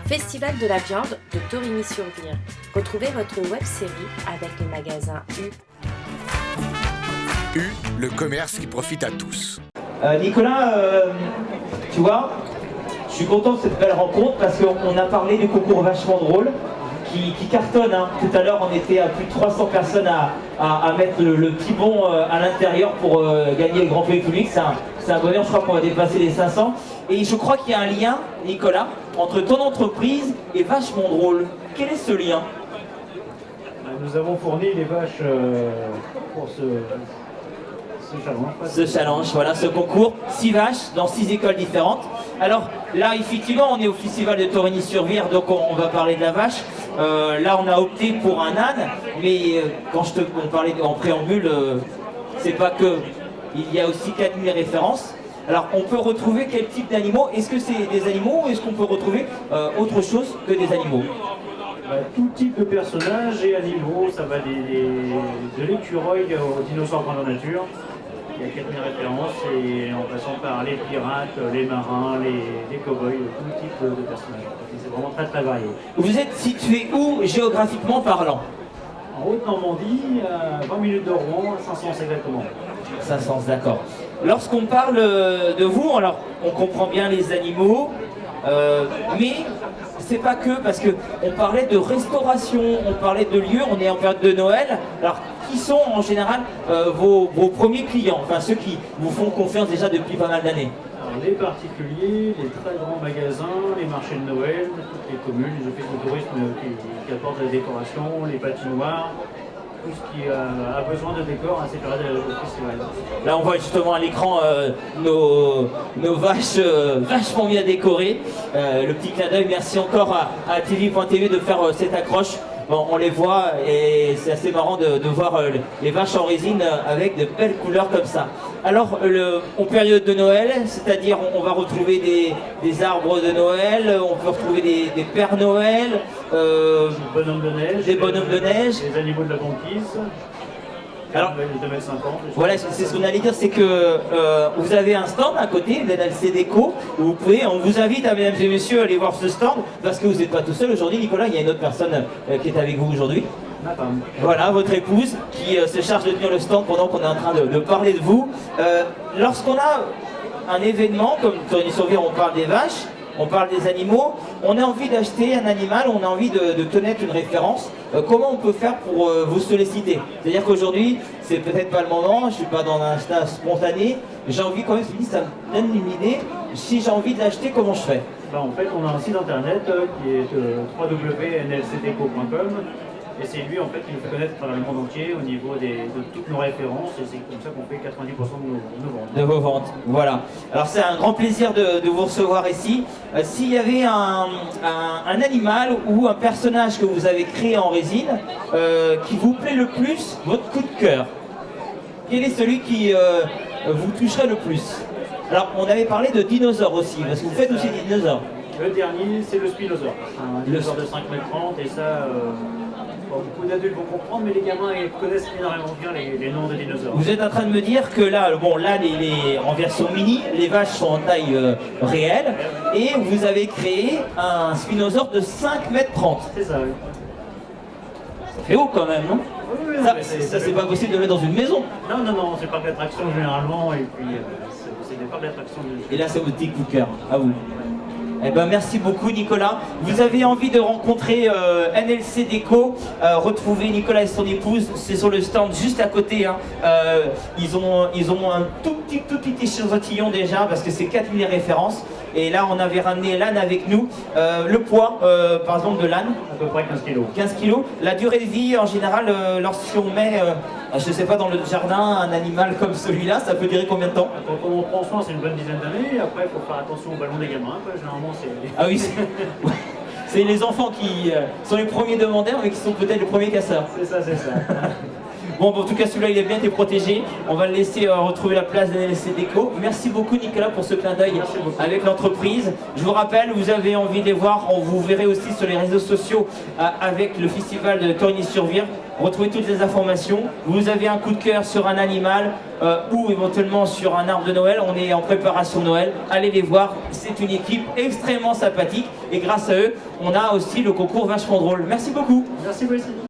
Festival de la viande de Torigny-sur-Vire. Retrouvez votre web-série avec le magasin U. U, le commerce qui profite à tous. Nicolas, tu vois, je suis content de cette belle rencontre parce qu'on a parlé du concours vachement drôle qui cartonne. Hein. Tout à l'heure, on était à plus de 300 personnes à mettre le petit bon à l'intérieur pour gagner le grand prix public. C'est un bonheur, je crois qu'on va dépasser les 500. Et je crois qu'il y a un lien, Nicolas, entre ton entreprise et Vachement Drôle. Quel est ce lien? Nous avons fourni les vaches pour ce challenge. Ce challenge, voilà, ce concours. 6 vaches dans 6 écoles différentes. Alors là, effectivement, on est au Festival de Torigny-sur-Vire, donc on va parler de la vache. Là, on a opté pour un âne, mais quand on parlait en préambule, c'est pas que. Il y a aussi 4000 références. Alors, on peut retrouver quel type d'animaux? Est-ce que c'est des animaux ou est-ce qu'on peut retrouver autre chose que des animaux? Tout type de personnages et animaux, ça va de l'écureuil aux dinosaures grandeur nature. Il y a 4000 références et en passant par les pirates, les marins, les cow-boys, tout type de personnages. C'est vraiment très très varié. Vous êtes situé où géographiquement parlant? En Haute-Normandie, à 20 minutes de Rouen, à 500 exactement. 500, d'accord. Lorsqu'on parle de vous, alors on comprend bien les animaux, mais c'est pas que, parce qu'on parlait de restauration, on parlait de lieux, on est en période de Noël. Alors, qui sont en général vos premiers clients, enfin ceux qui vous font confiance déjà depuis pas mal d'années? Alors, les particuliers, les très grands magasins, les marchés de Noël, toutes les communes, les offices de tourisme qui apportent la décoration, les patinoires, tout ce qui a besoin de décor à ces périodes de festival. Là, on voit justement à l'écran nos vaches vachement bien décorées. Le petit clin d'œil, merci encore à TV.tv de faire cette accroche. Bon, on les voit et c'est assez marrant de voir les vaches en résine avec de belles couleurs comme ça. Alors, en période de Noël, c'est-à-dire on va retrouver des arbres de Noël, on peut retrouver des Pères Noël, des bonhommes de neige, des animaux de la banquise. Alors, voilà, c'est ce qu'on allait dire, c'est que vous avez un stand à côté, l'NLC Déco, où vous pouvez, on vous invite, mesdames et messieurs, à aller voir ce stand, parce que vous n'êtes pas tout seul aujourd'hui, Nicolas, il y a une autre personne qui est avec vous aujourd'hui. Ma femme. Voilà, votre épouse, qui se charge de tenir le stand pendant qu'on est en train de parler de vous. Lorsqu'on a un événement, comme Torigny-sur-Vire, on parle des vaches, on parle des animaux, on a envie d'acheter un animal, on a envie de connaître une référence. Comment on peut faire pour vous solliciter? C'est-à-dire qu'aujourd'hui, c'est peut-être pas le moment, je ne suis pas dans un stade spontané, j'ai envie quand même, ça me donne une idée, si j'ai envie de l'acheter, comment je fais? En fait, on a un site internet qui est www.nlcdeco.com. Et c'est lui en fait qui nous fait connaître à travers le monde entier au niveau de toutes nos références et c'est comme ça qu'on fait 90% de nos ventes. De vos ventes, voilà. Alors c'est un grand plaisir de vous recevoir ici. S'il y avait un animal ou un personnage que vous avez créé en résine qui vous plaît le plus, votre coup de cœur, quel est celui qui vous toucherait le plus? Alors on avait parlé de dinosaures aussi, parce que vous faites aussi des dinosaures. Le dernier c'est le Spinosaure, un dinosaure de 5,30 m et ça... beaucoup d'adultes vont comprendre, mais les gamins ils connaissent énormément bien les noms des dinosaures. Vous êtes en train de me dire que là, bon, là, en version mini, les vaches sont en taille réelle, et vous avez créé un spinosaure de 5,30 m. C'est ça, oui. Ça fait haut quand même, non? Oui, ça c'est pas possible de le mettre dans une maison. Non, c'est parc d'attraction généralement, et puis c'est des parcs d'attraction. Et là, c'est votre petit coup de cœur, à vous. Eh ben, merci beaucoup Nicolas. Vous avez envie de rencontrer NLC Déco, retrouver Nicolas et son épouse, c'est sur le stand juste à côté. Hein. Ils ont un tout petit échantillon déjà parce que c'est 4000 références. Et là on avait ramené l'âne avec nous. Le poids par exemple de l'âne? À peu près 15 kg. 15 kg. La durée de vie en général lorsqu'on met, je sais pas, dans le jardin un animal comme celui-là, ça peut durer combien de temps? Quand on prend soin, c'est une bonne dizaine d'années. Après il faut faire attention au ballon des gamins. Généralement c'est... Ah oui, c'est les enfants qui sont les premiers demandeurs mais qui sont peut-être les premiers casseurs. C'est ça. Bon, en tout cas, celui-là, il est bien été protégé. On va le laisser retrouver la place de NLC Déco. Merci beaucoup, Nicolas, pour ce clin d'œil avec l'entreprise. Je vous rappelle, vous avez envie de les voir, vous verrez aussi sur les réseaux sociaux avec le festival de Torigny-sur-Vire. retrouvez toutes les informations. Vous avez un coup de cœur sur un animal ou éventuellement sur un arbre de Noël, on est en préparation de Noël, allez les voir, c'est une équipe extrêmement sympathique et grâce à eux, on a aussi le concours vachement drôle. Merci beaucoup. Merci vous aussi.